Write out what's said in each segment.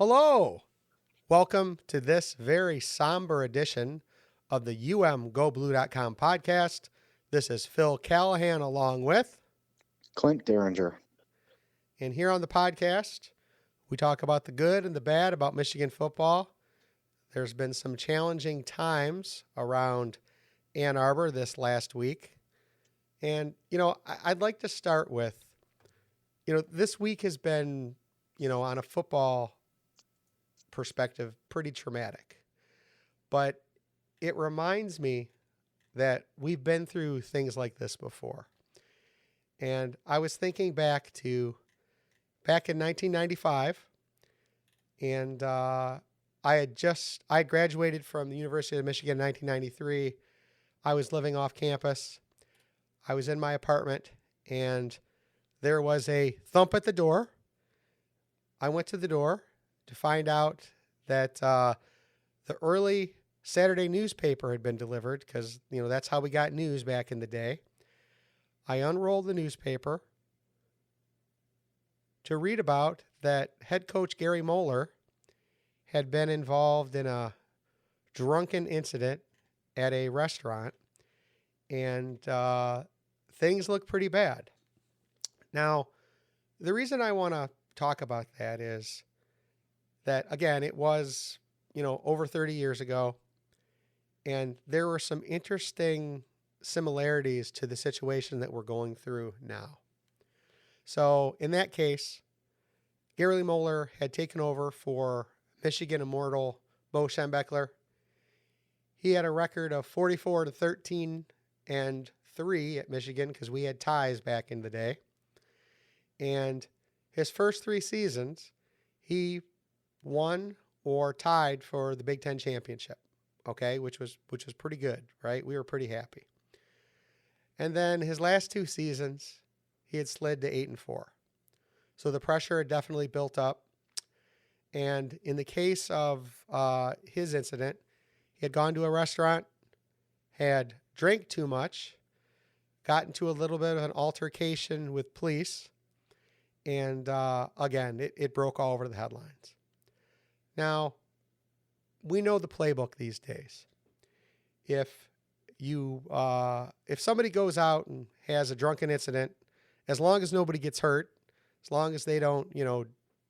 Hello. Welcome to this very somber edition of the umgoblue.com podcast. This is Phil Callahan along with, Clint Derringer. and here on the podcast, we talk about the good and the bad about Michigan football. There's been some challenging times around Ann Arbor this last week. And, I'd like to start with, this week has been, on a football perspective, pretty traumatic. But it reminds me that we've been through things like this before. And I was thinking back in 1995, and I had graduated from the University of Michigan in 1993. I was living off campus. I was in my apartment, and there was a thump at the door. I went to the door to find out that the early Saturday newspaper had been delivered because, that's how we got news back in the day. I unrolled the newspaper to read about that head coach Gary Moeller had been involved in a drunken incident at a restaurant, and things look pretty bad. Now, the reason I want to talk about that is that, again, it was, over 30 years ago, and there were some interesting similarities to the situation that we're going through now. So in that case, Gary Moeller had taken over for Michigan immortal Bo Schembechler. He had a record of 44-13 and 3 at Michigan because we had ties back in the day. And his first 3 seasons, he won or tied for the Big Ten championship, okay, which was pretty good, right? We were pretty happy. And then his last 2 seasons, he had slid to 8-4. So the pressure had definitely built up. And in the case of his incident, he had gone to a restaurant, had drank too much, got into a little bit of an altercation with police, and again, it broke all over the headlines. Now, we know the playbook these days. If somebody goes out and has a drunken incident, as long as nobody gets hurt, as long as they don't,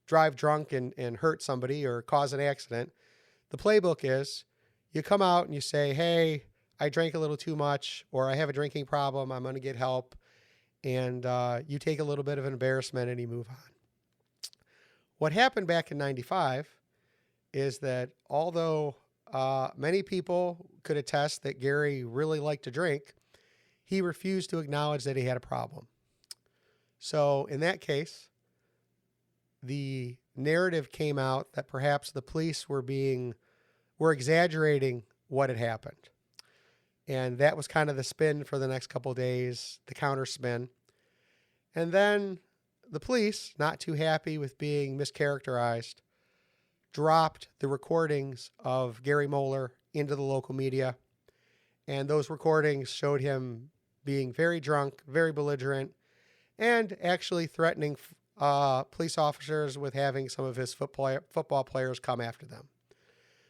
drive drunk and hurt somebody or cause an accident, the playbook is you come out and you say, hey, I drank a little too much, or I have a drinking problem, I'm going to get help. And you take a little bit of an embarrassment and you move on. What happened back in 95 is that although many people could attest that Gary really liked to drink, he refused to acknowledge that he had a problem. So in that case, the narrative came out that perhaps the police were exaggerating what had happened. And that was kind of the spin for the next couple of days, the counter spin. And then the police, not too happy with being mischaracterized, dropped the recordings of Gary Moeller into the local media. And those recordings showed him being very drunk, very belligerent, and actually threatening police officers with having some of his football players come after them.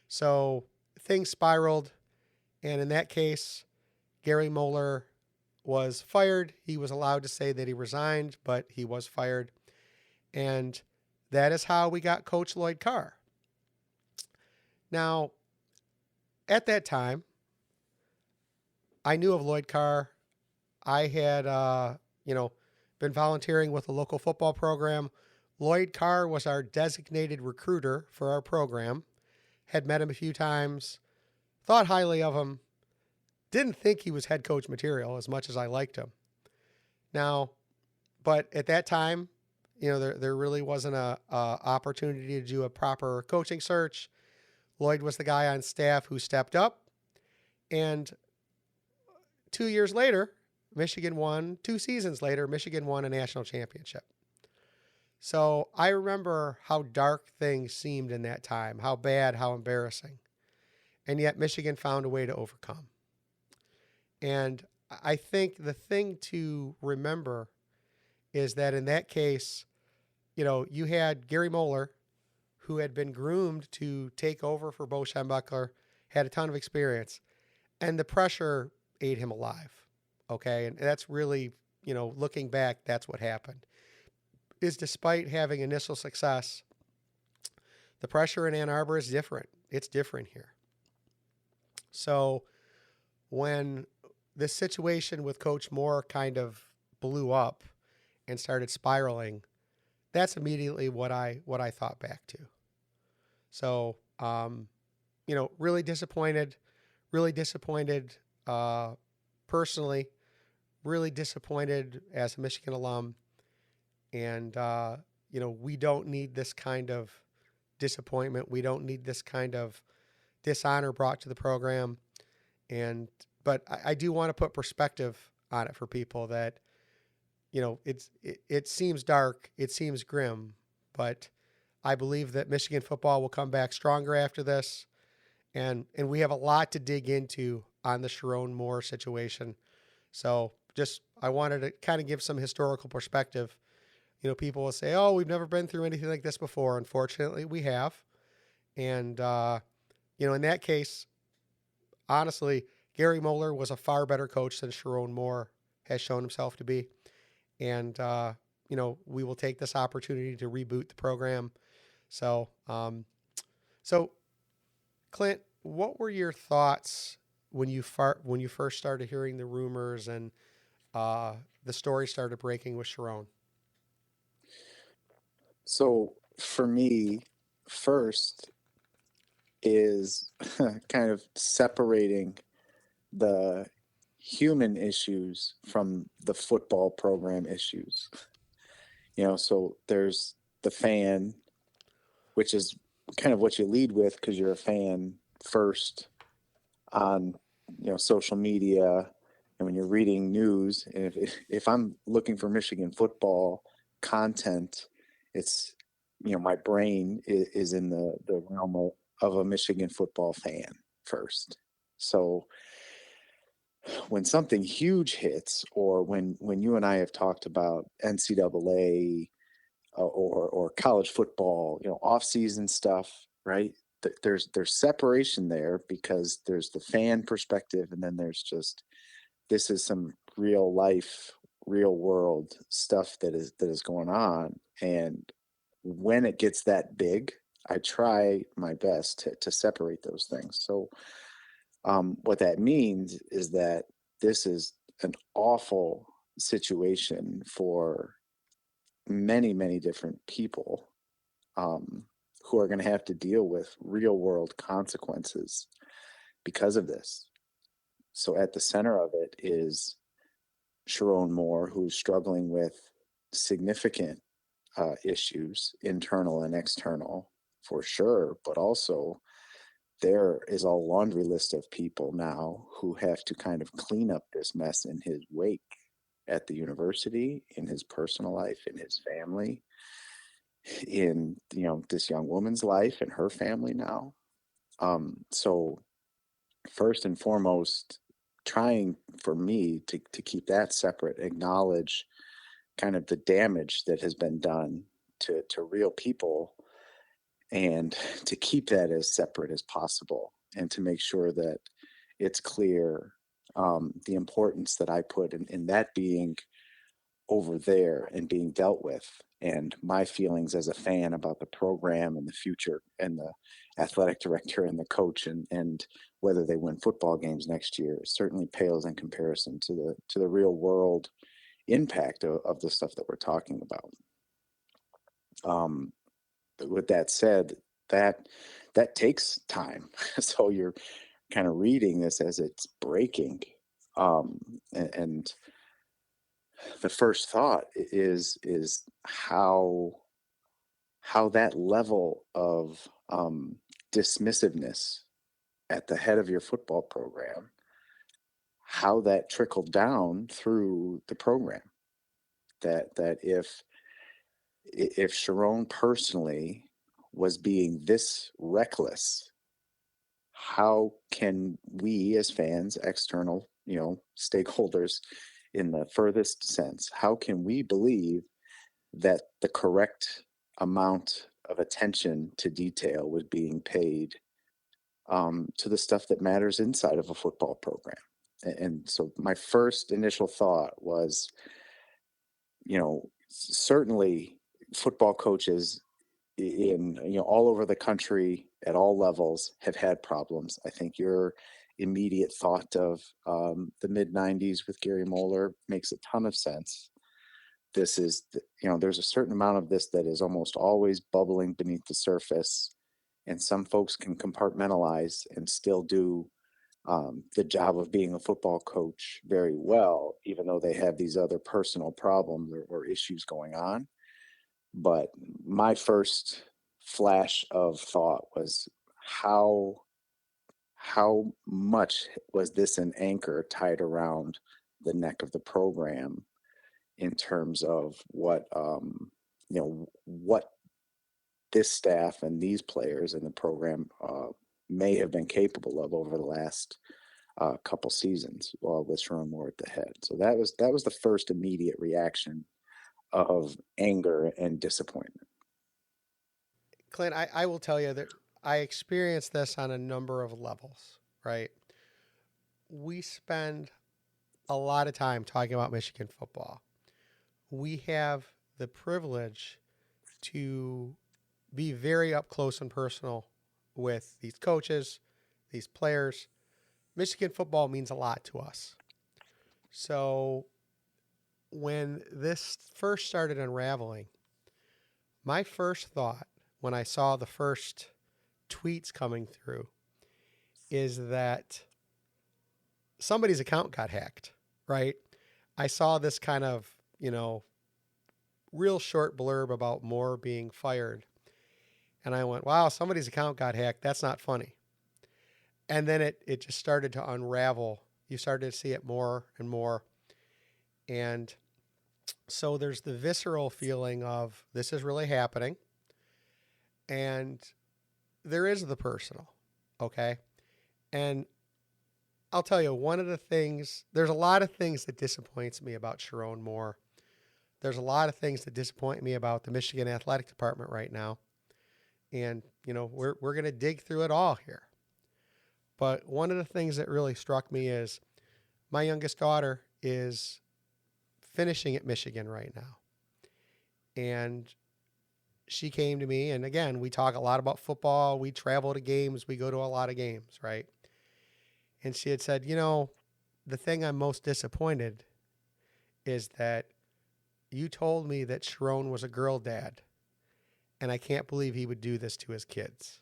So things spiraled. And in that case, Gary Moeller was fired. He was allowed to say that he resigned, but he was fired. And that is how we got Coach Lloyd Carr. Now, at that time, I knew of Lloyd Carr. I had, been volunteering with a local football program. Lloyd Carr was our designated recruiter for our program. Had met him a few times. Thought highly of him. Didn't think he was head coach material as much as I liked him. Now, but at that time, there really wasn't a opportunity to do a proper coaching search. Lloyd was the guy on staff who stepped up. And 2 years later, 2 seasons later, Michigan won a national championship. So I remember how dark things seemed in that time, how bad, how embarrassing. And yet Michigan found a way to overcome. And I think the thing to remember is that in that case, you had Gary Moeller, who had been groomed to take over for Bo Schembechler, had a ton of experience, and the pressure ate him alive. Okay, and that's really, looking back, that's what happened. Is despite having initial success, the pressure in Ann Arbor is different. It's different here. So when this situation with Coach Moore kind of blew up and started spiraling, that's immediately what I thought back to. So really disappointed personally, really disappointed as a Michigan alum, and we don't need this kind of disappointment. We don't need this kind of dishonor brought to the program. But I do want to put perspective on it for people that it seems dark, it seems grim, but I believe that Michigan football will come back stronger after this, and we have a lot to dig into on the Sherrone Moore situation. So just I wanted to kind of give some historical perspective. People will say, "Oh, we've never been through anything like this before." Unfortunately, we have, and in that case, honestly, Gary Moeller was a far better coach than Sherrone Moore has shown himself to be. And, we will take this opportunity to reboot the program. So Clint, what were your thoughts when you first started hearing the rumors and the story started breaking with Sherrone? So for me, first is kind of separating the human issues from the football program issues. So there's the fan, which is kind of what you lead with because you're a fan first on social media, and when you're reading news, and if I'm looking for Michigan football content, it's my brain is in the realm of a Michigan football fan first. So when something huge hits, or when you and I have talked about NCAA or college football, off season stuff, right? There's separation there because there's the fan perspective, and then there's just this is some real life, real world stuff that is going on. And when it gets that big, I try my best to separate those things. So what that means is that this is an awful situation for many, many different people who are going to have to deal with real world consequences because of this. So at the center of it is Sherrone Moore, who's struggling with significant issues, internal and external, for sure, but also there is a laundry list of people now who have to kind of clean up this mess in his wake at the university, in his personal life, in his family, in this young woman's life and her family now. So first and foremost, trying for me to keep that separate, acknowledge kind of the damage that has been done to real people, and to keep that as separate as possible, and to make sure that it's clear the importance that I put in that being over there and being dealt with, and my feelings as a fan about the program and the future and the athletic director and the coach, and whether they win football games next year certainly pales in comparison to the real world impact of the stuff that we're talking about. With that said, that takes time. So you're kind of reading this as it's breaking, and the first thought is how that level of dismissiveness at the head of your football program, how that trickled down through the program. That if Sherrone personally was being this reckless, how can we as fans, external, stakeholders in the furthest sense, how can we believe that the correct amount of attention to detail was being paid to the stuff that matters inside of a football program. And so my first initial thought was, certainly football coaches in all over the country at all levels have had problems. I think your immediate thought of the mid 90s with Gary Moeller makes a ton of sense. This is, there's a certain amount of this that is almost always bubbling beneath the surface, and some folks can compartmentalize and still do the job of being a football coach very well, even though they have these other personal problems or issues going on. But my first flash of thought was how much was this an anchor tied around the neck of the program in terms of what this staff and these players in the program may have been capable of over the last couple seasons with Sherrone Moore at the head. So that was the first immediate reaction of anger and disappointment. Clint, I will tell you that I experienced this on a number of levels, right? We spend a lot of time talking about Michigan football. We have the privilege to be very up close and personal with these coaches, these players. Michigan football means a lot to us. So when this first started unraveling, my first thought when I saw the first tweets coming through is that somebody's account got hacked, right? I saw this kind of, real short blurb about Moore being fired. And I went, wow, somebody's account got hacked. That's not funny. And then it just started to unravel. You started to see it more and more. And so there's the visceral feeling of this is really happening. And there is the personal, okay? And I'll tell you, there's a lot of things that disappoints me about Sherrone Moore. There's a lot of things that disappoint me about the Michigan Athletic Department right now. And, we're going to dig through it all here. But one of the things that really struck me is my youngest daughter is finishing at Michigan right now. And she came to me, and again, we talk a lot about football. We travel to games. We go to a lot of games, right? And she had said, the thing I'm most disappointed is that you told me that Sherrone was a girl dad, and I can't believe he would do this to his kids.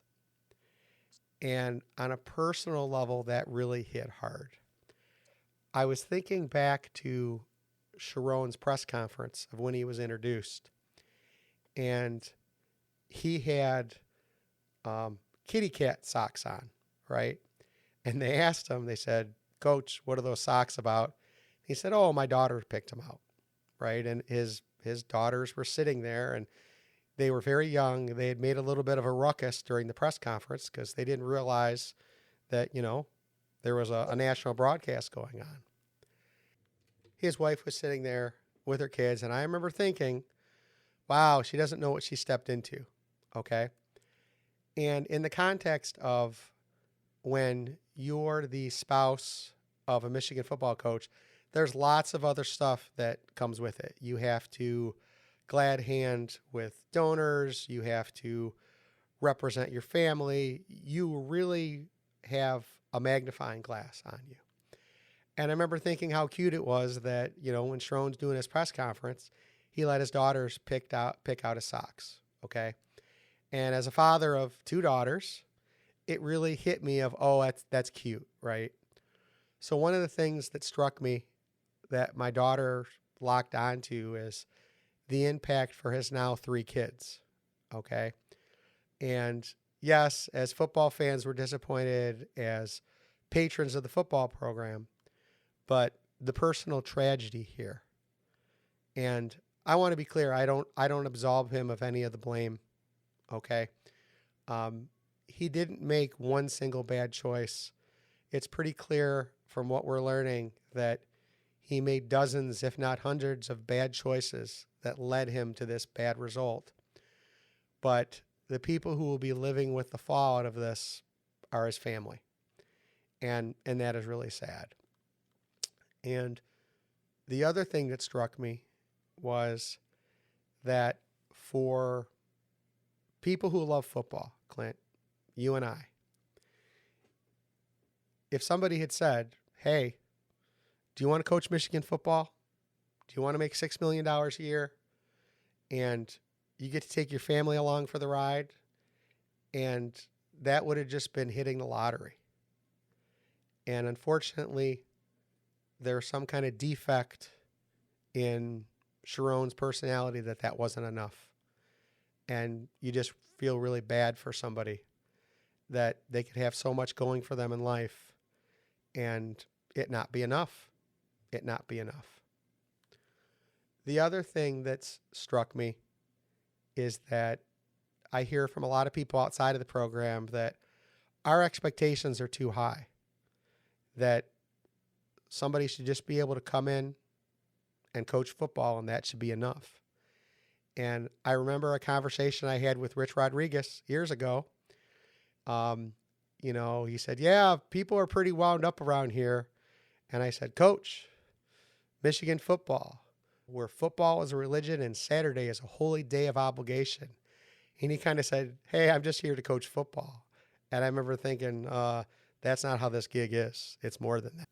And on a personal level, that really hit hard. I was thinking back to Sherrone's press conference of when he was introduced, and he had kitty cat socks on, right? And they asked him, they said, Coach, what are those socks about? He said, oh, my daughter picked them out, right? And his daughters were sitting there, and they were very young. They had made a little bit of a ruckus during the press conference because they didn't realize that, there was a national broadcast going on. His wife was sitting there with her kids, and I remember thinking, wow, she doesn't know what she stepped into, okay? And in the context of when you're the spouse of a Michigan football coach, there's lots of other stuff that comes with it. You have to glad hand with donors. You have to represent your family. You really have a magnifying glass on you. And I remember thinking how cute it was that, when Sherrone's doing his press conference, he let his daughters pick out his socks, okay? And as a father of two daughters, it really hit me of, oh, that's cute, right? So one of the things that struck me that my daughter locked onto is the impact for his now 3 kids, okay? And yes, as football fans, we're disappointed as patrons of the football program, but the personal tragedy here. And I want to be clear, I don't absolve him of any of the blame, okay? He didn't make one single bad choice. It's pretty clear from what we're learning that he made dozens, if not hundreds, of bad choices that led him to this bad result. But the people who will be living with the fallout of this are his family. And that is really sad. And the other thing that struck me was that for people who love football, Clint, you and I, if somebody had said, hey, do you want to coach Michigan football? Do you want to make $6 million a year? And you get to take your family along for the ride? And that would have just been hitting the lottery. And unfortunately, there's some kind of defect in Sherrone's personality that wasn't enough. And you just feel really bad for somebody that they could have so much going for them in life and it not be enough. It not be enough. The other thing that's struck me is that I hear from a lot of people outside of the program that our expectations are too high, that somebody should just be able to come in and coach football and that should be enough. And I remember a conversation I had with Rich Rodriguez years ago. He said, yeah, people are pretty wound up around here. And I said, Coach, Michigan football, where football is a religion and Saturday is a holy day of obligation. And he kind of said, hey, I'm just here to coach football. And I remember thinking, that's not how this gig is. It's more than that.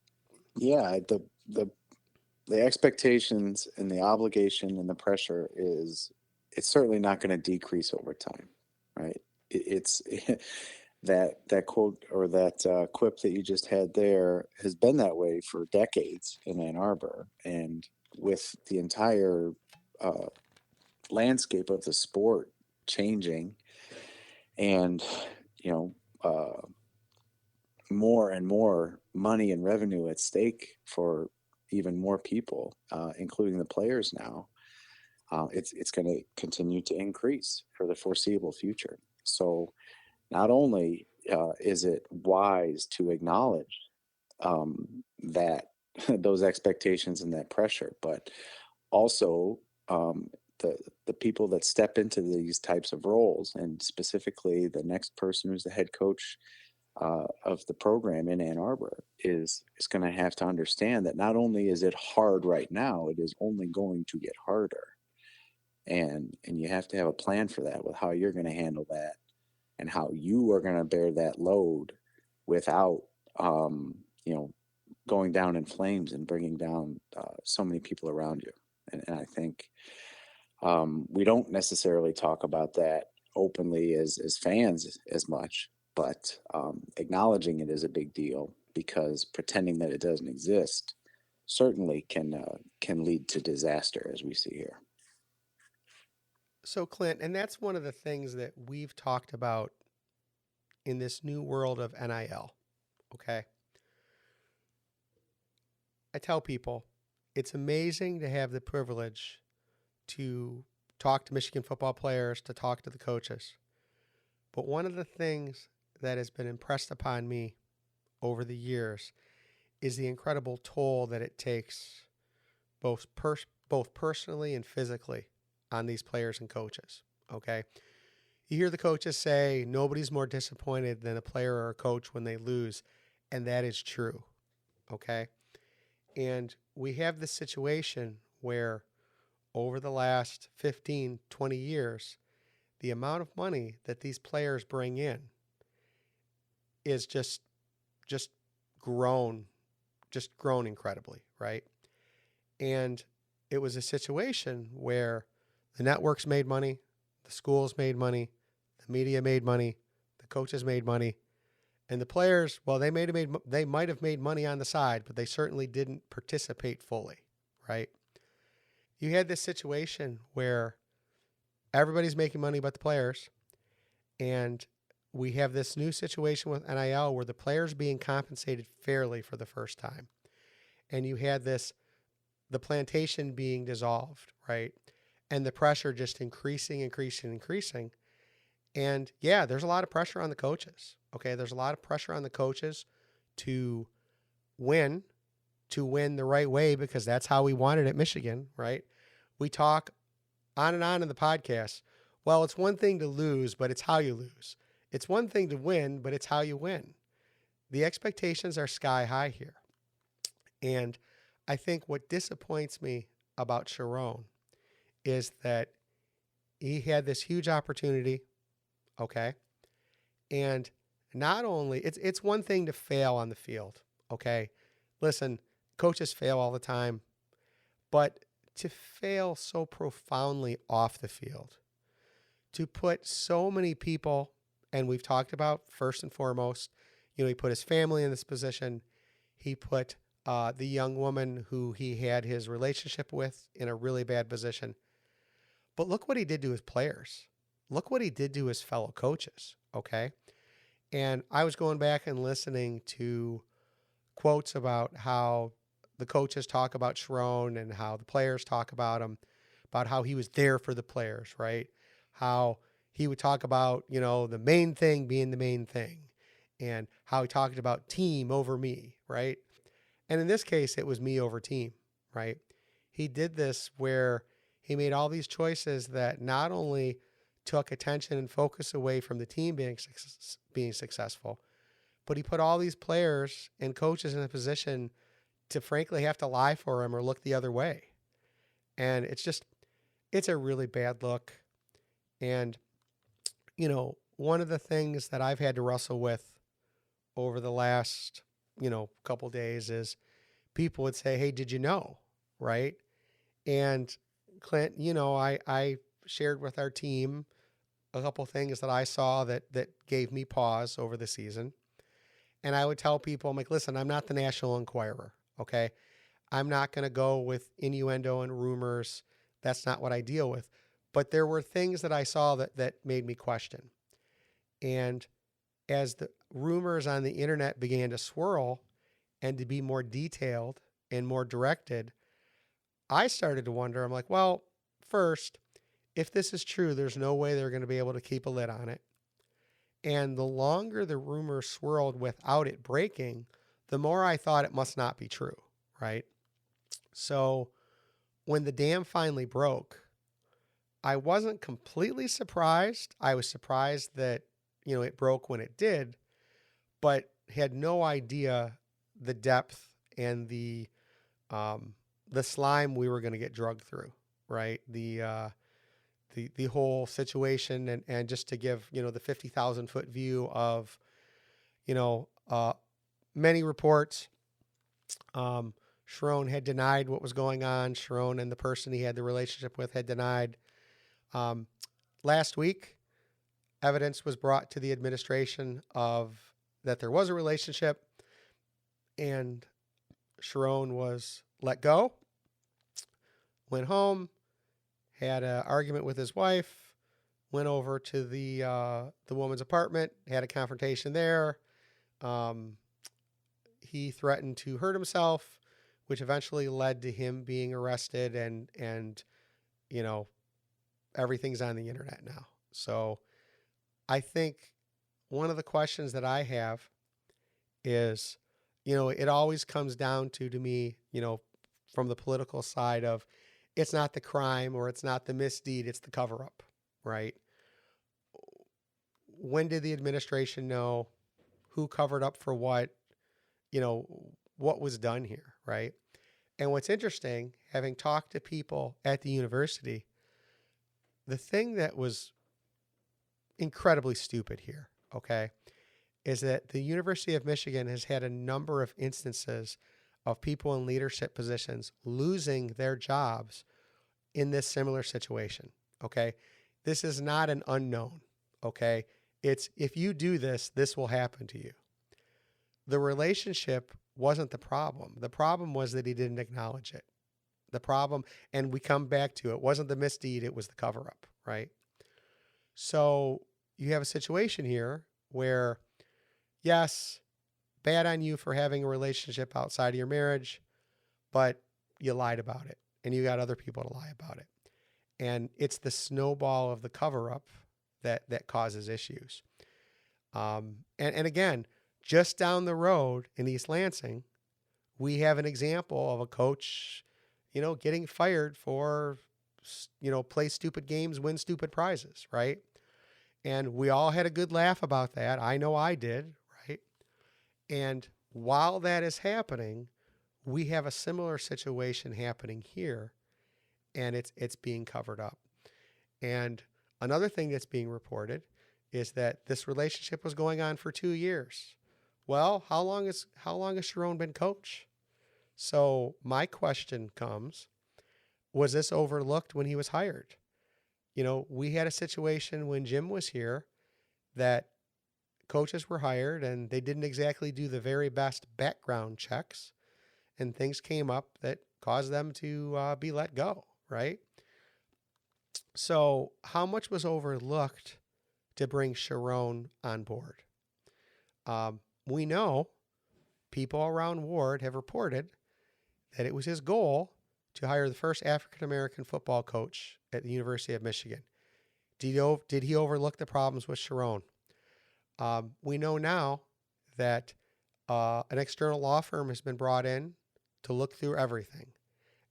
Yeah, the expectations and the obligation and the pressure it's certainly not going to decrease over time, right? It's that quote or that quip that you just had there has been that way for decades in Ann Arbor, and with the entire landscape of the sport changing, and more and more money and revenue at stake for even more people, including the players now, it's going to continue to increase for the foreseeable future. So not only is it wise to acknowledge that those expectations and that pressure, but also the people that step into these types of roles, and specifically the next person who's the head coach of the program in Ann Arbor is going to have to understand that not only is it hard right now, it is only going to get harder. And you have to have a plan for that, with how you're going to handle that and how you are going to bear that load without, going down in flames and bringing down so many people around you. And I think we don't necessarily talk about that openly as fans as much, but acknowledging it is a big deal, because pretending that it doesn't exist certainly can lead to disaster, as we see here. So, Clint, and that's one of the things that we've talked about in this new world of NIL, okay? I tell people it's amazing to have the privilege to talk to Michigan football players, to talk to the coaches. But one of the things that has been impressed upon me over the years is the incredible toll that it takes both personally and physically on these players and coaches, okay? You hear the coaches say nobody's more disappointed than a player or a coach when they lose, and that is true, okay? And we have this situation where over the last 15, 20 years, the amount of money that these players bring in is just grown incredibly, right? And it was a situation where the networks made money, the schools made money, the media made money, the coaches made money, and the players, well, they might have made money on the side, but they certainly didn't participate fully, right? You had this situation where everybody's making money but the players, and we have this new situation with NIL where the players being compensated fairly for the first time. And you had the plantation being dissolved, right? And the pressure just increasing. And yeah, there's a lot of pressure on the coaches. Okay, there's a lot of pressure on the coaches to win the right way, because that's how we want it at Michigan, right? We talk on and on in the podcast. Well, it's one thing to lose, but it's how you lose. It's one thing to win, but it's how you win. The expectations are sky high here. And I think what disappoints me about Sherrone is that he had this huge opportunity, okay? And not only it's one thing to fail on the field, okay? Listen, coaches fail all the time, but to fail so profoundly off the field, to put so many people, and we've talked about first and foremost, he put his family in this position. He put the young woman who he had his relationship with in a really bad position. But look what he did to his players. Look what he did to his fellow coaches, okay? And I was going back and listening to quotes about how the coaches talk about Sherrone and how the players talk about him, about how he was there for the players, right? How he would talk about, the main thing being the main thing, and how he talked about team over me, right? And in this case, it was me over team, right? He did this where he made all these choices that not only took attention and focus away from the team being successful, but he put all these players and coaches in a position to frankly have to lie for him or look the other way. And it's a really bad look. And, one of the things that I've had to wrestle with over the last, couple days is people would say, hey, did you know? Right. And Clint, I shared with our team a couple things that I saw that gave me pause over the season. And I would tell people, I'm like, listen, I'm not the National Enquirer. Okay. I'm not going to go with innuendo and rumors. That's not what I deal with. But there were things that I saw that made me question. And as the rumors on the internet began to swirl and to be more detailed and more directed, I started to wonder, I'm like, well, first, if this is true, there's no way they're going to be able to keep a lid on it. And the longer the rumor swirled without it breaking, the more I thought it must not be true, right? So when the dam finally broke, I wasn't completely surprised. I was surprised that, it broke when it did, but had no idea the depth and the slime we were going to get drugged through, right? The whole situation, and just to give, the 50,000 foot view of, many reports, Sherrone had denied what was going on. Sherrone and the person he had the relationship with had denied. Last week, evidence was brought to the administration of that there was a relationship, and Sherrone was let go, went home, had an argument with his wife, went over to the woman's apartment, had a confrontation there. He threatened to hurt himself, which eventually led to him being arrested, and everything's on the internet now. So I think one of the questions that I have is, it always comes down to me, from the political side of, it's not the crime or it's not the misdeed, it's the cover up, right? When did the administration know? Who covered up for what? What was done here, right? And what's interesting, having talked to people at the university, the thing that was incredibly stupid here, okay, is that the University of Michigan has had a number of instances of people in leadership positions losing their jobs in this similar situation, okay? This is not an unknown, okay? It's, if you do this, this will happen to you. The relationship wasn't the problem. The problem was that he didn't acknowledge it. The problem, and we come back to it, wasn't the misdeed, it was the cover up, right? So you have a situation here where, yes, bad on you for having a relationship outside of your marriage, but you lied about it and you got other people to lie about it. And it's the snowball of the cover up that causes issues. And again, just down the road in East Lansing, we have an example of a coach, getting fired for play stupid games, win stupid prizes, right? And we all had a good laugh about that. I know I did, right? And while that is happening, we have a similar situation happening here, and it's being covered up. And another thing that's being reported is that this relationship was going on for 2 years. Well, how long has Sherrone been coach? So my question comes: was this overlooked when he was hired? We had a situation when Jim was here that coaches were hired and they didn't exactly do the very best background checks, and things came up that caused them to be let go, right? So, how much was overlooked to bring Sherrone on board? We know people around Ward have reported that it was his goal to hire the first African American football coach at the University of Michigan. Did he overlook the problems with Sherrone? We know now that an external law firm has been brought in to look through everything.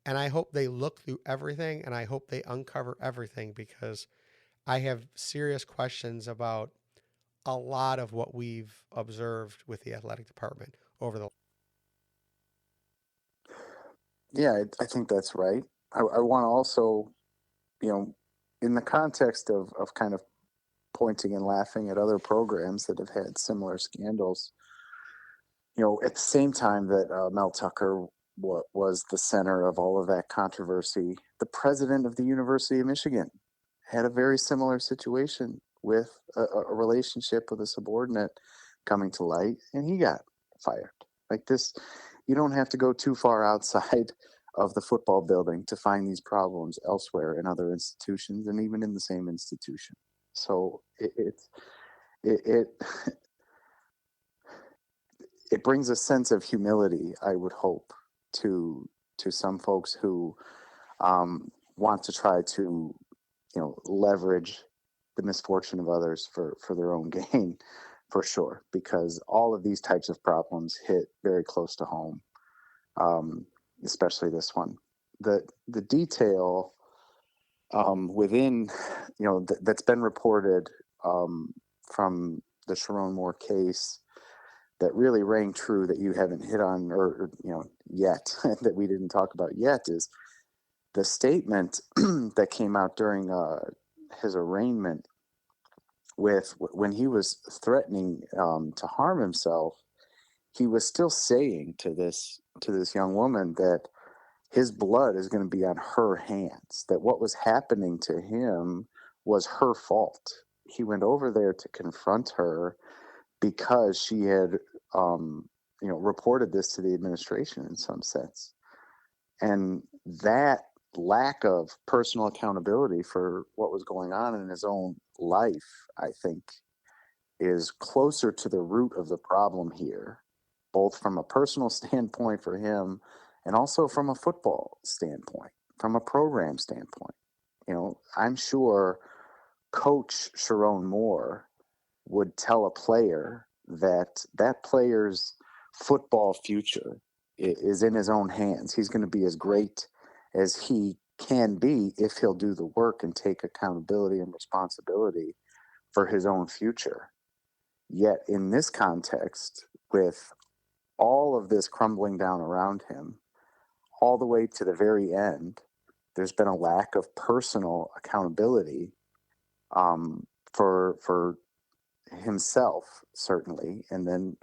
And I hope they look through everything, and I hope they uncover everything, because I have serious questions about a lot of what we've observed with the athletic department over the. Yeah, I think that's right. I want to also, in the context of kind of pointing and laughing at other programs that have had similar scandals, at the same time that Mel Tucker was the center of all of that controversy, the president of the University of Michigan had a very similar situation with a relationship with a subordinate coming to light, and he got fired. Like this, you don't have to go too far outside of the football building to find these problems elsewhere in other institutions and even in the same institution. So it it brings a sense of humility, I would hope, to some folks who want to try to leverage the misfortune of others for their own gain, for sure, because all of these types of problems hit very close to home, especially this one. The detail within that's been reported from the Sherrone Moore case that really rang true that you haven't hit on or yet that we didn't talk about yet is the statement that came out during his arraignment with when he was threatening to harm himself. He was still saying to this young woman that his blood is going to be on her hands, that what was happening to him was her fault. He went over there to confront her because she had reported this to the administration in some sense. And that lack of personal accountability for what was going on in his own life, I think, is closer to the root of the problem here, both from a personal standpoint for him and also from a football standpoint, from a program standpoint. I'm sure Coach Sherrone Moore would tell a player that player's football future is in his own hands. He's going to be as great as he can be if he'll do the work and take accountability and responsibility for his own future. Yet in this context, with all of this crumbling down around him, all the way to the very end, there's been a lack of personal accountability for himself, certainly, and then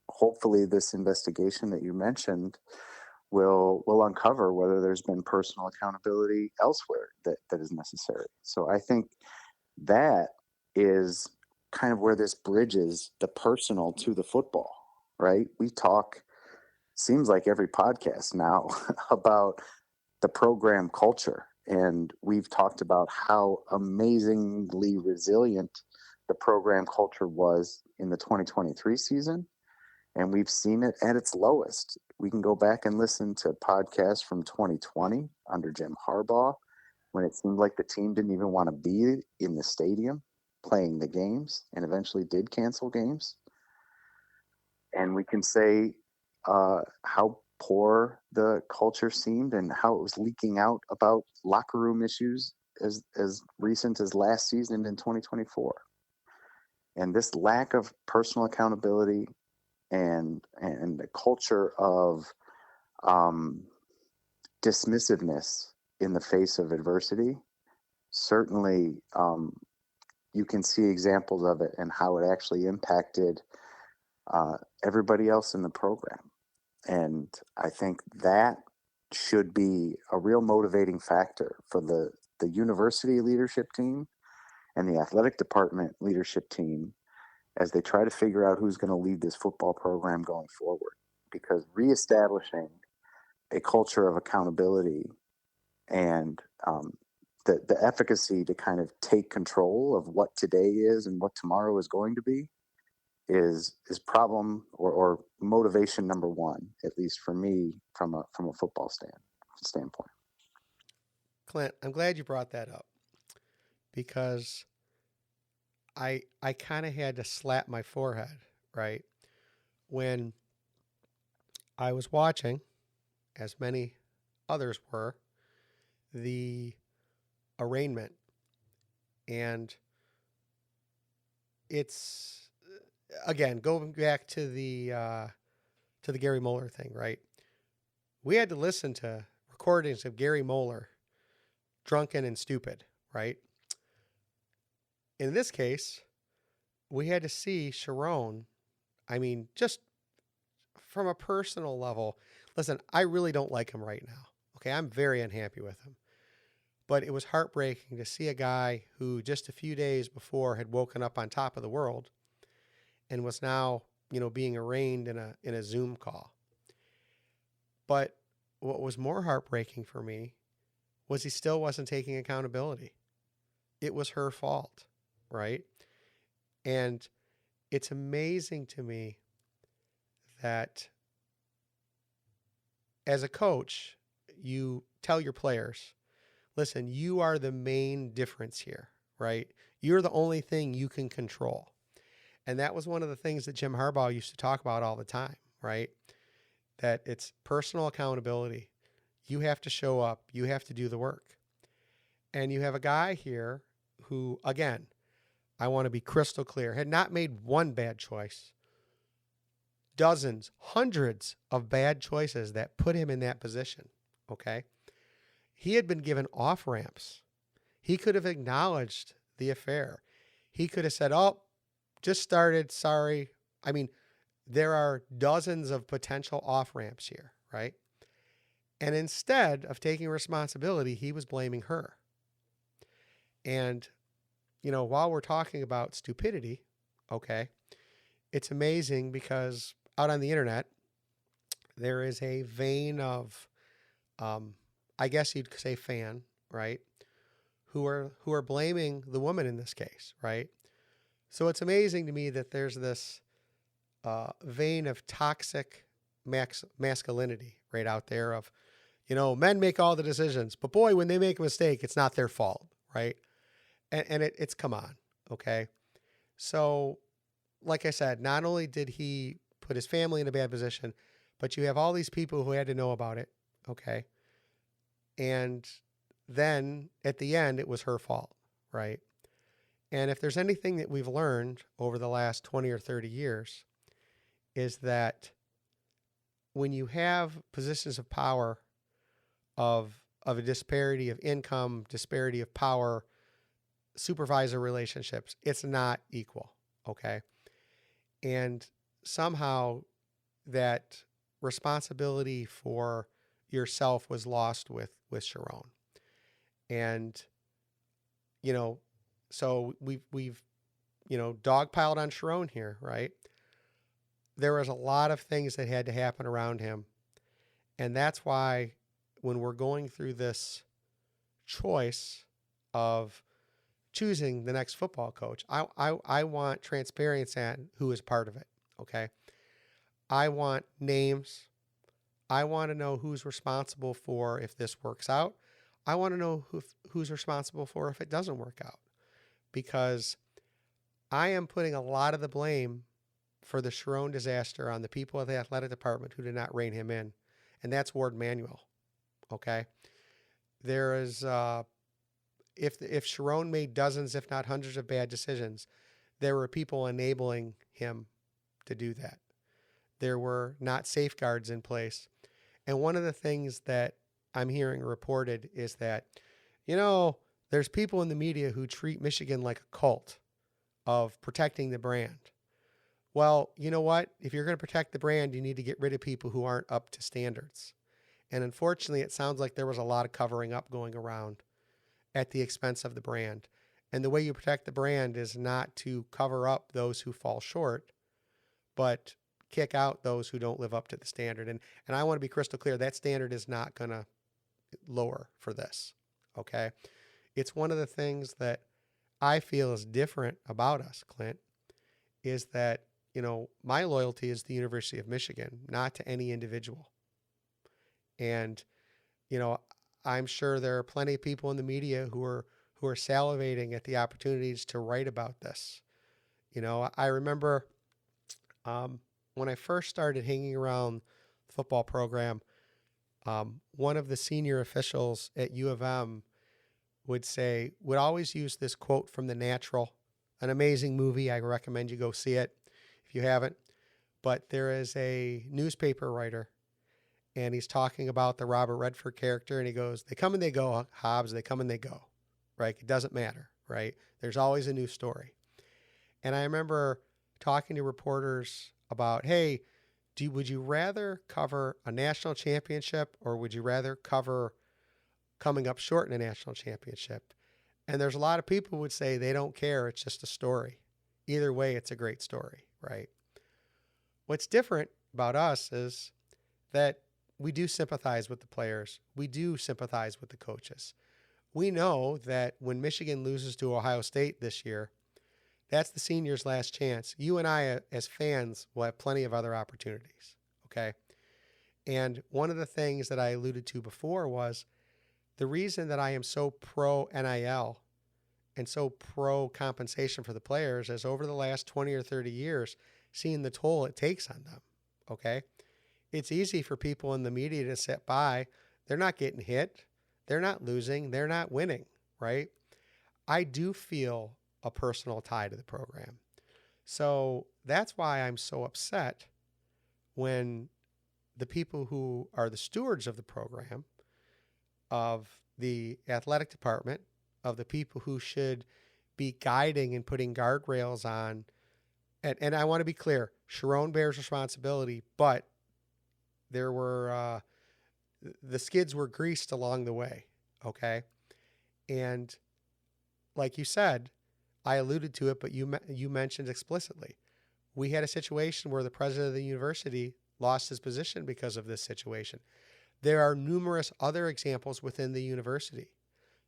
hopefully this investigation that you mentioned will uncover whether there's been personal accountability elsewhere that is necessary. So I think that is kind of where this bridges the personal to the football, right? We talk, seems like every podcast now, about the program culture, and we've talked about how amazingly resilient the program culture was in the 2023 season, and we've seen it at its lowest. We can go back and listen to podcasts from 2020 under Jim Harbaugh, when it seemed like the team didn't even want to be in the stadium playing the games and eventually did cancel games. And we can say how poor the culture seemed and how it was leaking out about locker room issues as recent as last season in 2024. And this lack of personal accountability and the culture of um, dismissiveness in the face of adversity, certainly you can see examples of it and how it actually impacted everybody else in the program. And I think that should be a real motivating factor for the university leadership team and the athletic department leadership team as they try to figure out who's going to lead this football program going forward. Because reestablishing a culture of accountability and the efficacy to kind of take control of what today is and what tomorrow is going to be is problem or motivation number one, at least for me, from a football standpoint. Clint, I'm glad you brought that up because I kind of had to slap my forehead, right? When I was watching, as many others were, the arraignment. And it's, again, going back to the Gary Moeller thing, right? We had to listen to recordings of Gary Moeller drunken and stupid, right? In this case, we had to see Sherrone. I mean, just from a personal level, listen, I really don't like him right now. Okay, I'm very unhappy with him. But it was heartbreaking to see a guy who just a few days before had woken up on top of the world and was now, being arraigned in a Zoom call. But what was more heartbreaking for me was he still wasn't taking accountability. It was her fault, right? And it's amazing to me that as a coach, you tell your players, listen, you are the main difference here, right? You're the only thing you can control. And that was one of the things that Jim Harbaugh used to talk about all the time, right? That it's personal accountability. You have to show up. You have to do the work. And you have a guy here who, again, I want to be crystal clear, had not made one bad choice. Dozens, hundreds of bad choices that put him in that position, okay? He had been given off ramps. He could have acknowledged the affair. He could have said, oh, just started, sorry. I mean, there are dozens of potential off ramps here, right? And instead of taking responsibility, he was blaming her. And, while we're talking about stupidity, okay, it's amazing because out on the internet, there is a vein of, I guess you'd say fan, right? Who are blaming the woman in this case, right? So it's amazing to me that there's this vein of toxic masculinity right out there of, men make all the decisions, but boy, when they make a mistake, it's not their fault, right? And it's come on, okay? So, like I said, not only did he put his family in a bad position, but you have all these people who had to know about it, okay? And then at the end, it was her fault, right? And if there's anything that we've learned over the last 20 or 30 years, is that when you have positions of power of a disparity of income, disparity of power, supervisor relationships, it's not equal, okay? And somehow that responsibility for yourself was lost with Sherrone. And, so we've dogpiled on Sherrone here, right? There was a lot of things that had to happen around him. And that's why when we're going through this choice of choosing the next football coach, I want transparency on who is part of it, okay? I want names. I want to know who's responsible for if this works out. I want to know who's responsible for if it doesn't work out. Because I am putting a lot of the blame for the Sherrone disaster on the people of the athletic department who did not rein him in and that's Ward Manuel. Okay, there is if Sherrone made dozens, if not hundreds, of bad decisions, there were people enabling him to do that. There were not safeguards in place. And one of the things that I'm hearing reported is that, there's people in the media who treat Michigan like a cult of protecting the brand. Well, you know what? If you're going to protect the brand, you need to get rid of people who aren't up to standards. And unfortunately, it sounds like there was a lot of covering up going around at the expense of the brand. And the way you protect the brand is not to cover up those who fall short, but kick out those who don't live up to the standard. And I want to be crystal clear, that standard is not going to lower for this, okay? It's one of the things that I feel is different about us, Clint, is that, my loyalty is the University of Michigan, not to any individual. And, I'm sure there are plenty of people in the media who are salivating at the opportunities to write about this. I remember when I first started hanging around the football program, one of the senior officials at U of M would always use this quote from The Natural, an amazing movie. I recommend you go see it if you haven't. But there is a newspaper writer, and he's talking about the Robert Redford character, and he goes, "They come and they go, Hobbs, they come and they go," right? It doesn't matter, right? There's always a new story. And I remember talking to reporters about, hey, would you rather cover a national championship, or would you rather cover coming up short in a national championship? And there's a lot of people who would say they don't care. It's just a story. Either way, it's a great story, right? What's different about us is that we do sympathize with the players. We do sympathize with the coaches. We know that when Michigan loses to Ohio State this year, that's the seniors' last chance. You and I, as fans, will have plenty of other opportunities, okay? And one of the things that I alluded to before was the reason that I am so pro NIL and so pro compensation for the players is over the last 20 or 30 years, seeing the toll it takes on them, okay? It's easy for people in the media to sit by. They're not getting hit. They're not losing. They're not winning, right? I do feel a personal tie to the program. So that's why I'm so upset when the people who are the stewards of the program, of the athletic department, of the people who should be guiding and putting guardrails on, and I want to be clear, Sherrone bears responsibility, but there were, the skids were greased along the way, okay? And like you said, I alluded to it, but you mentioned explicitly, we had a situation where the president of the university lost his position because of this situation. There are numerous other examples within the university,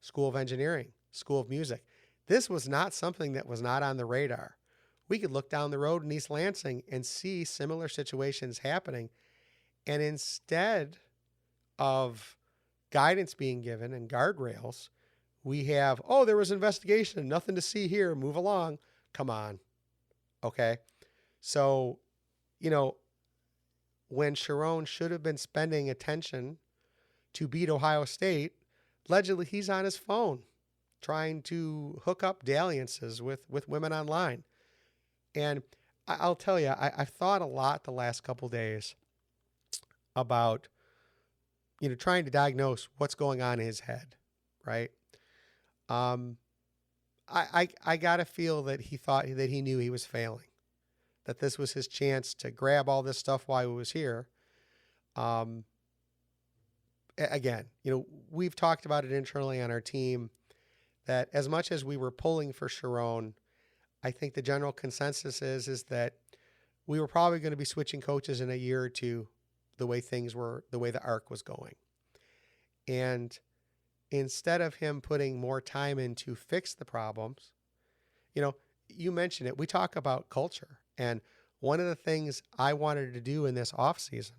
School of Engineering, School of Music. This was not something that was not on the radar. We could look down the road in East Lansing and see similar situations happening. And instead of guidance being given and guardrails, we have, there was an investigation, nothing to see here, move along. Come on. Okay. So, when Sherrone should have been spending attention to beat Ohio State, allegedly he's on his phone trying to hook up dalliances with women online. And I'll tell you, I've thought a lot the last couple days about, trying to diagnose what's going on in his head, right? I got to feel that he thought that he knew he was failing, that this was his chance to grab all this stuff while he was here. Again, we've talked about it internally on our team that as much as we were pulling for Sherrone, I think the general consensus is that we were probably going to be switching coaches in a year or two, the way the arc was going. And instead of him putting more time in to fix the problems, you mentioned it, we talk about culture. And one of the things I wanted to do in this off season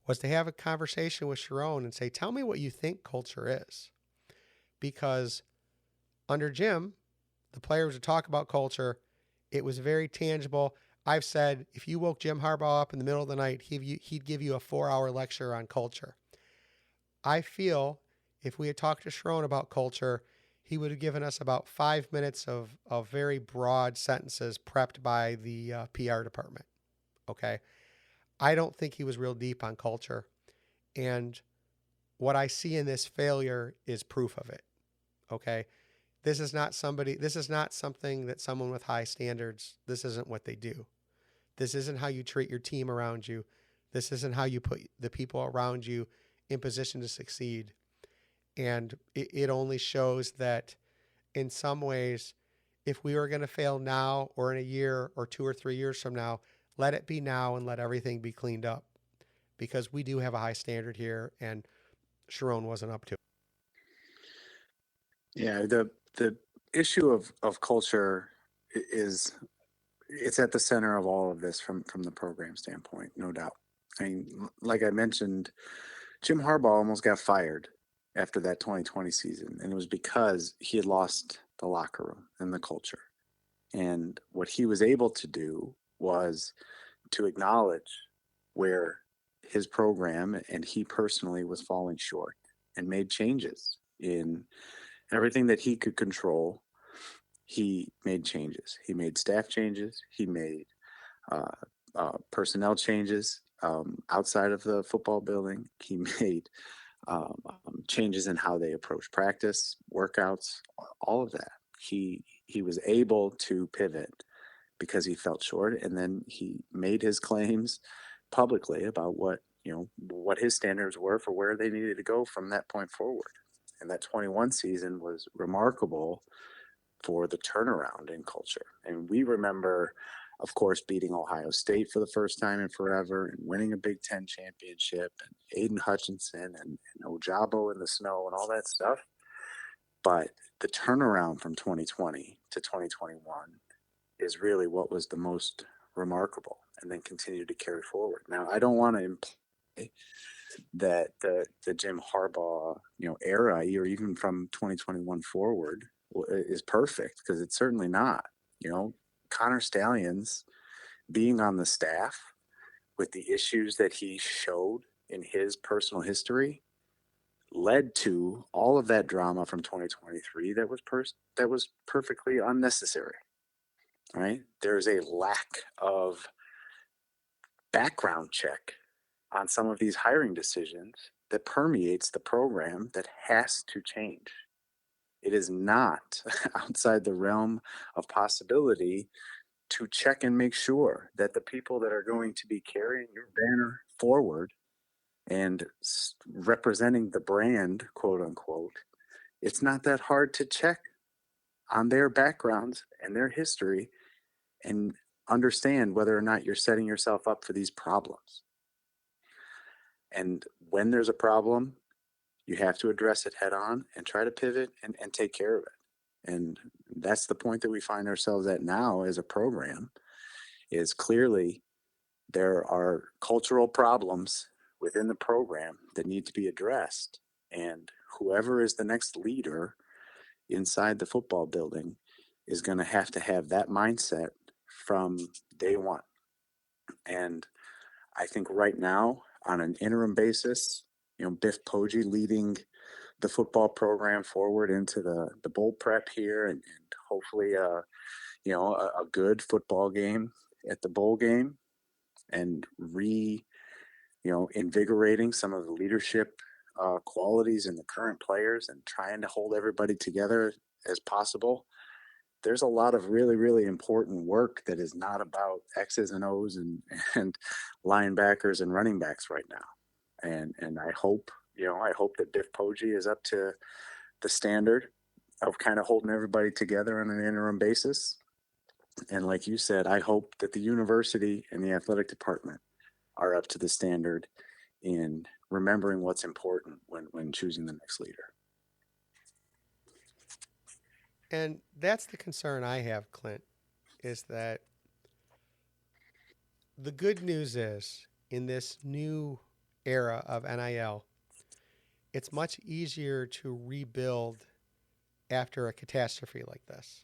was to have a conversation with Sherrone and say, tell me what you think culture is. Because under Jim, the players would talk about culture. It was very tangible. I've said if you woke Jim Harbaugh up in the middle of the night, he'd give you a 4-hour lecture on culture. I feel if we had talked to Sherrone about culture, he would have given us about 5 minutes of very broad sentences prepped by the PR department. Okay. I don't think he was real deep on culture. And what I see in this failure is proof of it. Okay. This is not something that someone with high standards, this isn't what they do. This isn't how you treat your team around you. This isn't how you put the people around you in position to succeed. And it only shows that in some ways, if we were going to fail now or in a year or 2 or 3 years from now, let it be now and let everything be cleaned up because we do have a high standard here and Sherrone wasn't up to it. Yeah, the issue of culture is it's at the center of all of this from the program standpoint, no doubt. I mean, like I mentioned, Jim Harbaugh almost got fired after that 2020 season, and it was because he had lost the locker room and the culture. And what he was able to do was to acknowledge where his program and he personally was falling short and made changes in everything that he could control. He made changes. He made staff changes. He made uh, personnel changes outside of the football building. He made changes in how they approach practice, workouts, all of that. He was able to pivot because he felt short, and then he made his claims publicly about what his standards were for where they needed to go from that point forward. And that 21 season was remarkable for the turnaround in culture. And we remember, of course, beating Ohio State for the first time in forever and winning a Big Ten championship and Aiden Hutchinson and Ojabo in the snow and all that stuff. But the turnaround from 2020 to 2021 is really what was the most remarkable and then continued to carry forward. Now, I don't want to imply that the Jim Harbaugh, era or even from 2021 forward is perfect because it's certainly not. Connor Stallions being on the staff with the issues that he showed in his personal history led to all of that drama from 2023 that was perfectly unnecessary. Right? There's a lack of background check on some of these hiring decisions that permeates the program that has to change. It is not outside the realm of possibility to check and make sure that the people that are going to be carrying your banner forward and representing the brand, quote unquote, it's not that hard to check on their backgrounds and their history and understand whether or not you're setting yourself up for these problems. And when there's a problem, you have to address it head on and try to pivot and take care of it. And that's the point that we find ourselves at now as a program is clearly there are cultural problems within the program that need to be addressed. And whoever is the next leader inside the football building is going to have that mindset from day one. And I think right now, on an interim basis, Biff Poggi leading the football program forward into the bowl prep here and hopefully, a good football game at the bowl game and invigorating some of the leadership qualities in the current players and trying to hold everybody together as possible. There's a lot of really, really important work that is not about X's and O's and linebackers and running backs right now. And I hope that Biff Poggi is up to the standard of kind of holding everybody together on an interim basis. And like you said, I hope that the university and the athletic department are up to the standard in remembering what's important when choosing the next leader. And that's the concern I have, Clint, is that the good news is in this new era of NIL, it's much easier to rebuild after a catastrophe like this.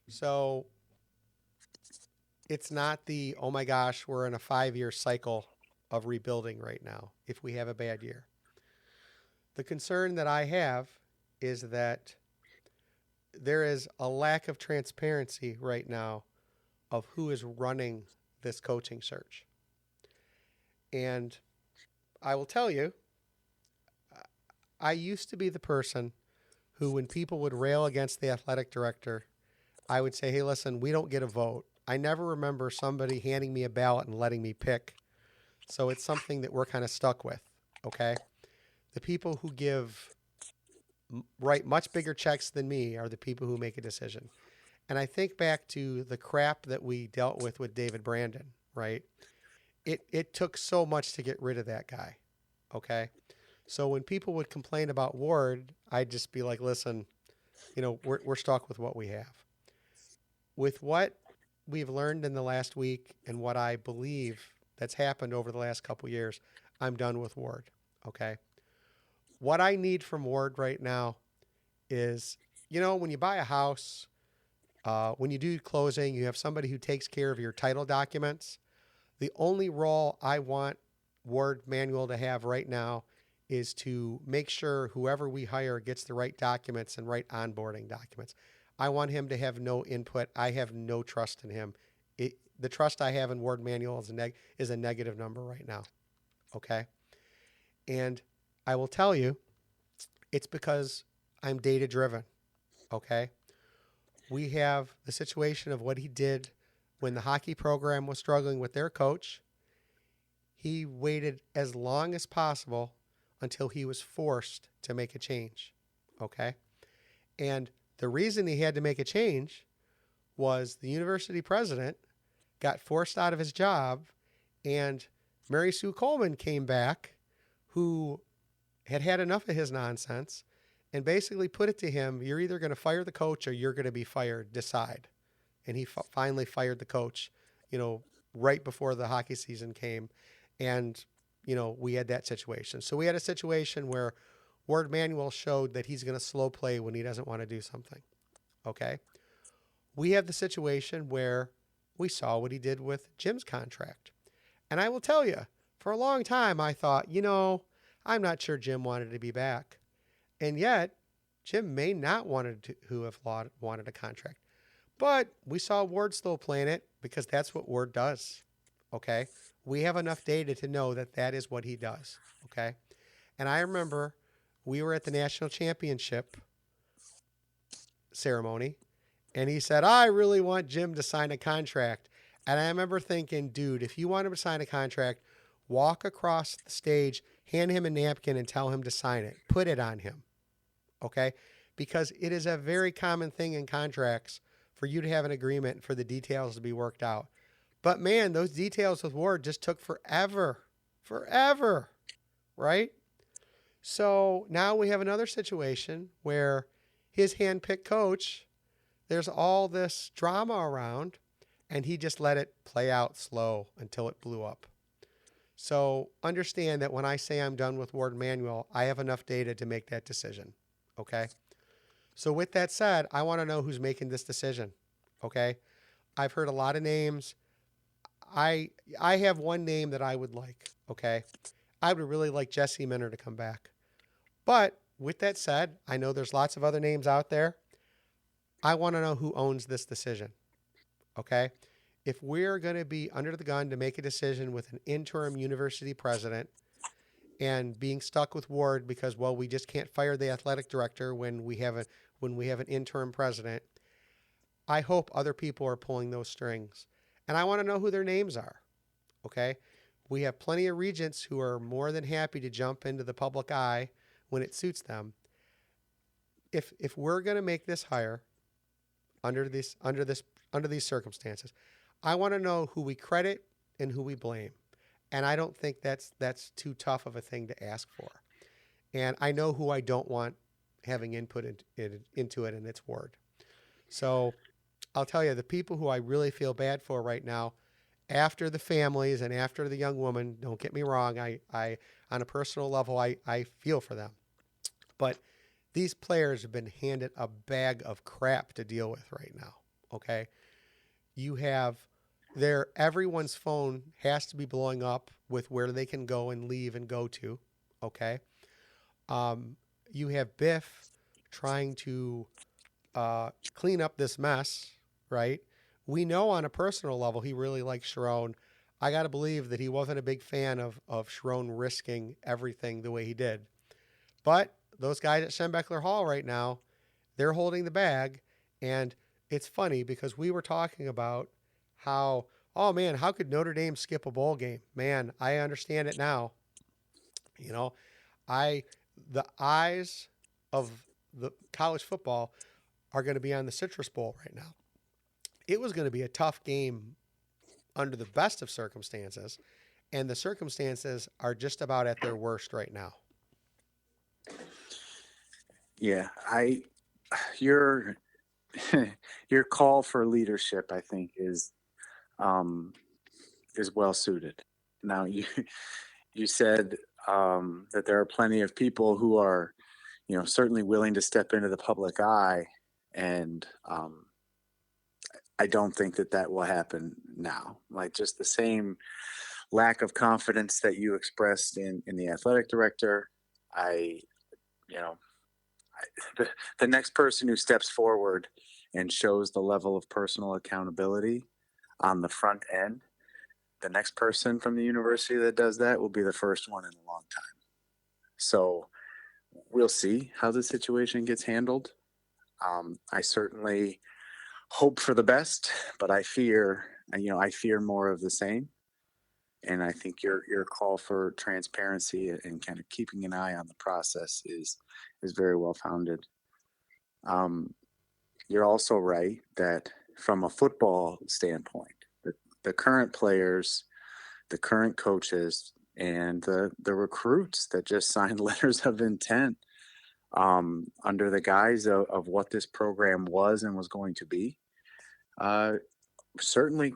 So it's not the, oh my gosh, we're in a 5-year cycle of rebuilding right now if we have a bad year. The concern that I have is that there is a lack of transparency right now of who is running this coaching search. And I will tell you, I used to be the person who, when people would rail against the athletic director, I would say, hey, listen, we don't get a vote. I never remember somebody handing me a ballot and letting me pick. So it's something that we're kind of stuck with, okay? The people who write much bigger checks than me are the people who make a decision. And I think back to the crap that we dealt with David Brandon, right? It took so much to get rid of that guy, okay? So when people would complain about Ward, I'd just be like, listen, we're stuck with what we have. With what we've learned in the last week and what I believe that's happened over the last couple years, I'm done with Ward, okay? What I need from Ward right now is, when you buy a house, when you do closing, you have somebody who takes care of your title documents. The only role I want Ward Manuel to have right now is to make sure whoever we hire gets the right documents and right onboarding documents. I want him to have no input. I have no trust in him. The trust I have in Ward Manuel is a negative number right now. Okay? And I will tell you, it's because I'm data driven. Okay? We have the situation of what he did when the hockey program was struggling with their coach. He waited as long as possible until he was forced to make a change. Okay? And the reason he had to make a change was the university president got forced out of his job, and Mary Sue Coleman came back, who had enough of his nonsense, and basically put it to him, you're either going to fire the coach or you're going to be fired. Decide. And he finally fired the coach, right before the hockey season came. And, we had that situation. So we had a situation where Ward Manuel showed that he's going to slow play when he doesn't want to do something. Okay? We have the situation where we saw what he did with Jim's contract. And I will tell you, for a long time, I thought, I'm not sure Jim wanted to be back. And yet, Jim may not wanted to have wanted a contract. But we saw Ward still playing it because that's what Ward does. Okay? We have enough data to know that that is what he does. Okay? And I remember we were at the national championship ceremony, and he said, I really want Jim to sign a contract. And I remember thinking, dude, if you want him to sign a contract, walk across the stage, hand him a napkin, and tell him to sign it. Put it on him. Okay? Because it is a very common thing in contracts for you to have an agreement for the details to be worked out. But man, those details with Ward just took forever, right? So now we have another situation where his handpicked coach, there's all this drama around, and he just let it play out slow until it blew up. So understand that when I say I'm done with Ward Manuel, I have enough data to make that decision. Okay? So with that said, I want to know who's making this decision. Okay? I've heard a lot of names. I have one name that I would like. Okay? I would really like Jesse Minner to come back. But with that said, I know there's lots of other names out there. I want to know who owns this decision. Okay? If we're going to be under the gun to make a decision with an interim university president and being stuck with Ward because, well, we just can't fire the athletic director when we have an interim president, I hope other people are pulling those strings. And I want to know who their names are. Okay? We have plenty of regents who are more than happy to jump into the public eye when it suits them. If we're going to make this hire under these circumstances, I want to know who we credit and who we blame. And I don't think that's too tough of a thing to ask for. And I know who I don't want having input into it, and it's Ward. So I'll tell you, the people who I really feel bad for right now, after the families and after the young woman, don't get me wrong, I on a personal level, I feel for them. But these players have been handed a bag of crap to deal with right now, okay? You have everyone's phone has to be blowing up with where they can go and leave and go to. Okay. You have Biff trying to clean up this mess, right? We know on a personal level he really likes Sherrone. I got to believe that he wasn't a big fan of Sherrone risking everything the way he did. But those guys at Schembechler Hall right now, they're holding the bag. And it's funny because we were talking about how, oh man, how could Notre Dame skip a bowl game? Man, I understand it now. You know, the eyes of the college football are going to be on the Citrus Bowl right now. It was going to be a tough game under the best of circumstances, and the circumstances are just about at their worst right now. Yeah, your your call for leadership, I think, is well suited. Now, you said that there are plenty of people who are, certainly willing to step into the public eye, and I don't think that will happen now. Like, just the same lack of confidence that you expressed in the athletic director, I, you know, the next person who steps forward and shows the level of personal accountability on the front end, the next person from the university that does that will be the first one in a long time. So we'll see how the situation gets handled. I certainly hope for the best, but I fear more of the same. And I think your call for transparency and kind of keeping an eye on the process is very well founded. You're also right that from a football standpoint, the current players, the current coaches, and the recruits that just signed letters of intent under the guise of what this program was and was going to be, certainly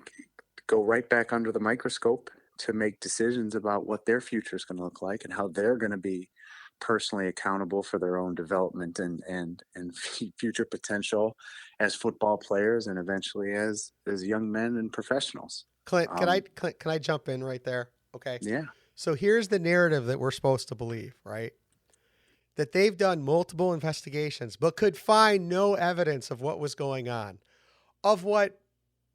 go right back under the microscope to make decisions about what their future is going to look like and how they're going to be personally accountable for their own development and future potential as football players and eventually as young men and professionals. Clint, can I jump in right there? Okay. Yeah. So here's the narrative that we're supposed to believe, right? That they've done multiple investigations, but could find no evidence of what was going on, of what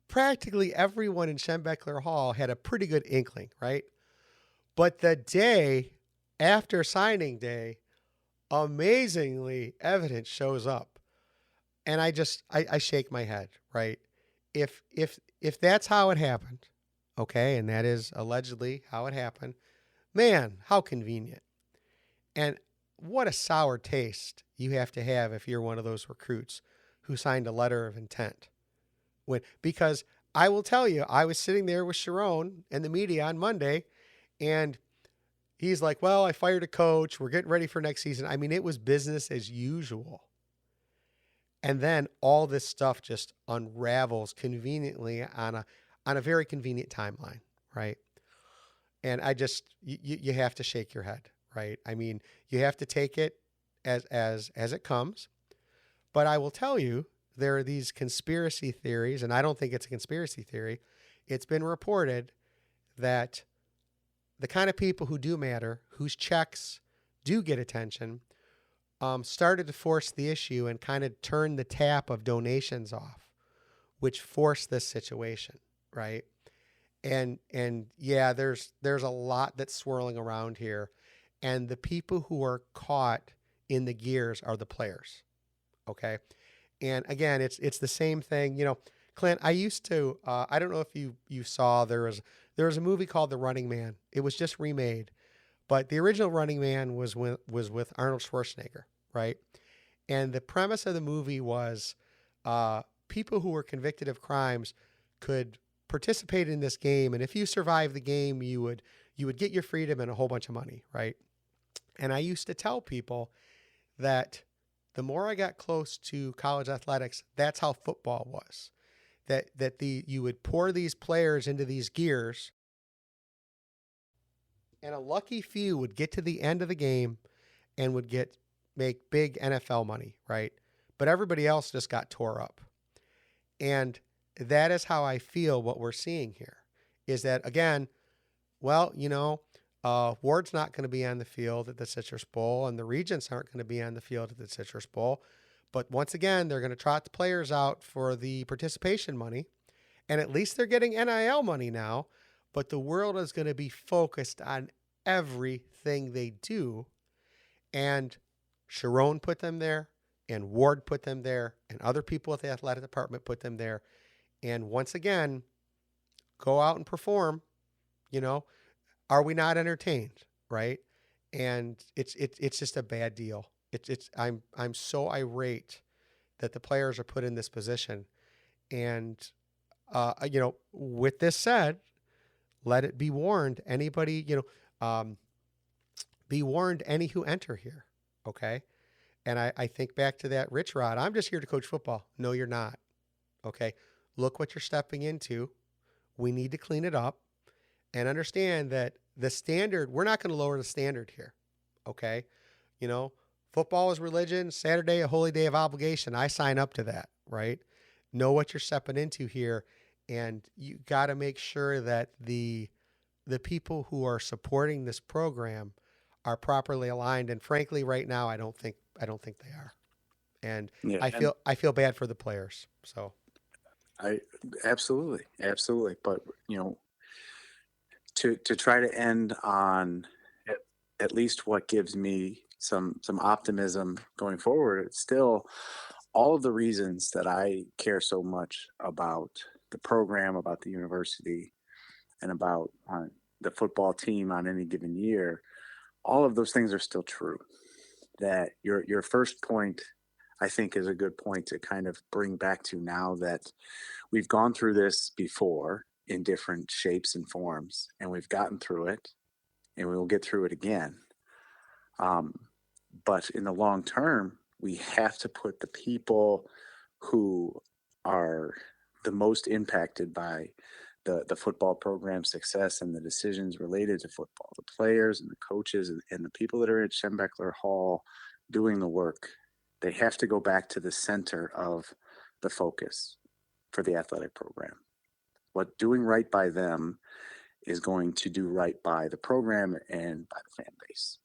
practically everyone in Schembechler Hall had a pretty good inkling, right? But the day after signing day, amazingly, evidence shows up. And I shake my head, right? If that's how it happened, okay, and that is allegedly how it happened, man, how convenient. And what a sour taste you have to have if you're one of those recruits who signed a letter of intent. Because I will tell you, I was sitting there with Sherrone and the media on Monday, and he's like, well, I fired a coach. We're getting ready for next season. I mean, it was business as usual. And then all this stuff just unravels conveniently on a very convenient timeline, right? And you have to shake your head, right? I mean, you have to take it as it comes. But I will tell you, there are these conspiracy theories, and I don't think it's a conspiracy theory. It's been reported that the kind of people who do matter, whose checks do get attention, started to force the issue and kind of turn the tap of donations off, which forced this situation, right? And yeah, there's a lot that's swirling around here, and the people who are caught in the gears are the players, okay? And again, it's the same thing, Clint. I used to, I don't know if you saw, there was a movie called The Running Man. It was just remade, but the original Running Man was with Arnold Schwarzenegger, right? And the premise of the movie was people who were convicted of crimes could participate in this game, and if you survive the game, you would get your freedom and a whole bunch of money, right? And I used to tell people that the more I got close to college athletics, that's how football was. That you would pour these players into these gears, and a lucky few would get to the end of the game and would make big NFL money, right? But everybody else just got tore up. And that is how I feel what we're seeing here is that, again, well, Ward's not going to be on the field at the Citrus Bowl, and the Regents aren't going to be on the field at the Citrus Bowl. But once again, they're going to trot the players out for the participation money, and at least they're getting NIL money now. But the world is going to be focused on everything they do, and Sherrone put them there, and Ward put them there, and other people at the athletic department put them there. And once again, go out and perform. You know, are we not entertained? Right? And it's just a bad deal. I'm so irate that the players are put in this position. And with this said, let it be warned. Anybody, be warned. Any who enter here. Okay. And I think back to that Rich Rod. I'm just here to coach football. No, you're not. Okay. Look what you're stepping into. We need to clean it up and understand that the standard, we're not going to lower the standard here. Okay. Football is religion, Saturday, a holy day of obligation. I sign up to that, right? Know what you're stepping into here. And you got to make sure that the people who are supporting this program are properly aligned. And frankly, right now, I don't think they are. And Yeah, I feel bad for the players. So I absolutely. But to try to end on at least what gives me some optimism going forward, it's still all of the reasons that I care so much about the program, about the university, and about the football team on any given year. All of those things are still true. That your first point, I think, is a good point to kind of bring back to now that we've gone through this before in different shapes and forms, and we've gotten through it, and we will get through it again. But in the long term, we have to put the people who are the most impacted by the football program success and the decisions related to football, the players and the coaches and the people that are at Schembechler Hall doing the work. They have to go back to the center of the focus for the athletic program. What doing right by them is going to do right by the program and by the fan base.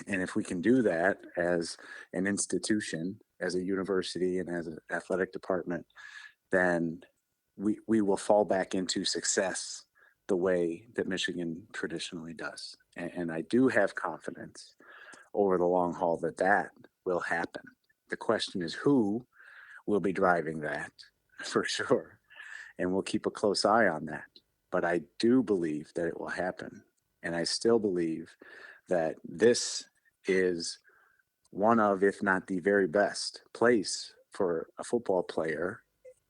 And if we can do that as an institution, as a university, and as an athletic department, then we will fall back into success the way that Michigan traditionally does. And I do have confidence over the long haul that will happen. The question is who will be driving that for sure. And we'll keep a close eye on that. But I do believe that it will happen. And I still believe that this is one of, if not the very best place for a football player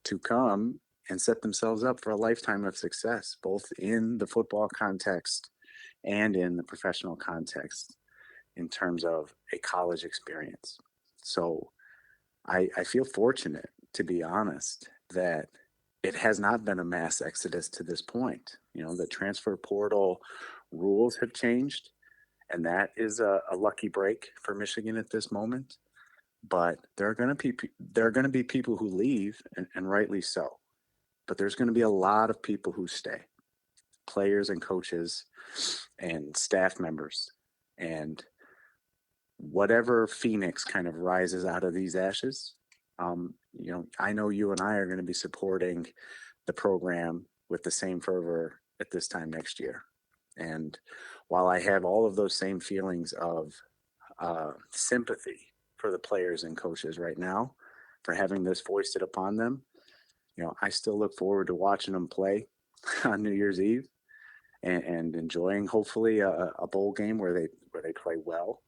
to come and set themselves up for a lifetime of success, both in the football context and in the professional context in terms of a college experience. So I feel fortunate, to be honest, that it has not been a mass exodus to this point. The transfer portal rules have changed, and that is a lucky break for Michigan at this moment. But there are going to be people who leave, and rightly so. But there's going to be a lot of people who stay, players and coaches and staff members. And whatever phoenix kind of rises out of these ashes, I know you and I are going to be supporting the program with the same fervor at this time next year. And while I have all of those same feelings of sympathy for the players and coaches right now for having this foisted upon them, I still look forward to watching them play on New Year's Eve and enjoying hopefully a bowl game where they play well,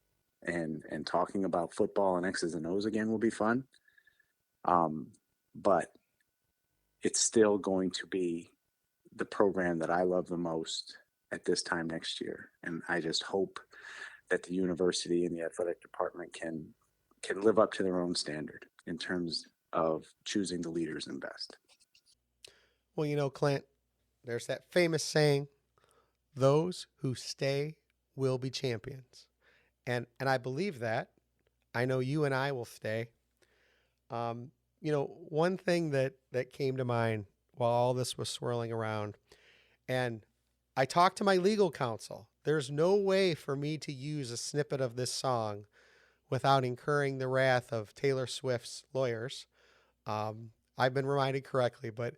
and talking about football and X's and O's again will be fun. But it's still going to be the program that I love the most at this time next year. And I just hope that the university and the athletic department can live up to their own standard in terms of choosing the leaders and best. Well, Clint, there's that famous saying, those who stay will be champions. And I believe that. I know you and I will stay. one thing that came to mind while all this was swirling around, and I talked to my legal counsel. There's no way for me to use a snippet of this song without incurring the wrath of Taylor Swift's lawyers. I've been reminded correctly, but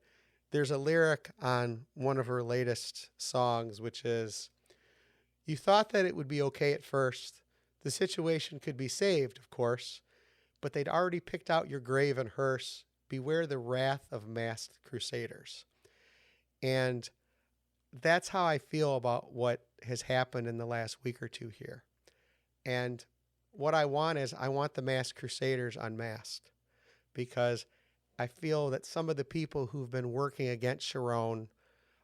there's a lyric on one of her latest songs, which is, "You thought that it would be okay at first. The situation could be saved, of course, but they'd already picked out your grave and hearse. Beware the wrath of masked crusaders." And that's how I feel about what has happened in the last week or two here. And what I want is I want the masked crusaders unmasked, because I feel that some of the people who've been working against Sherrone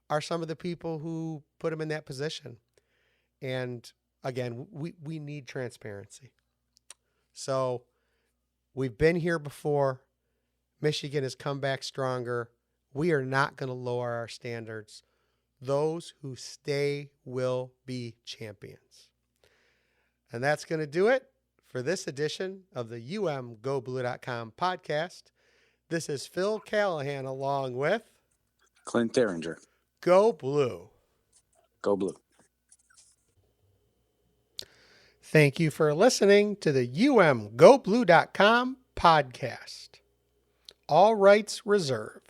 are some of the people who put him in that position. And again, we need transparency. So we've been here before. Michigan has come back stronger. We are not going to lower our standards. Those who stay will be champions. And that's going to do it for this edition of the umgoblue.com podcast. This is Phil Callahan along with Clint Derringer. Go Blue. Go Blue. Thank you for listening to the umgoblue.com podcast. All rights reserved.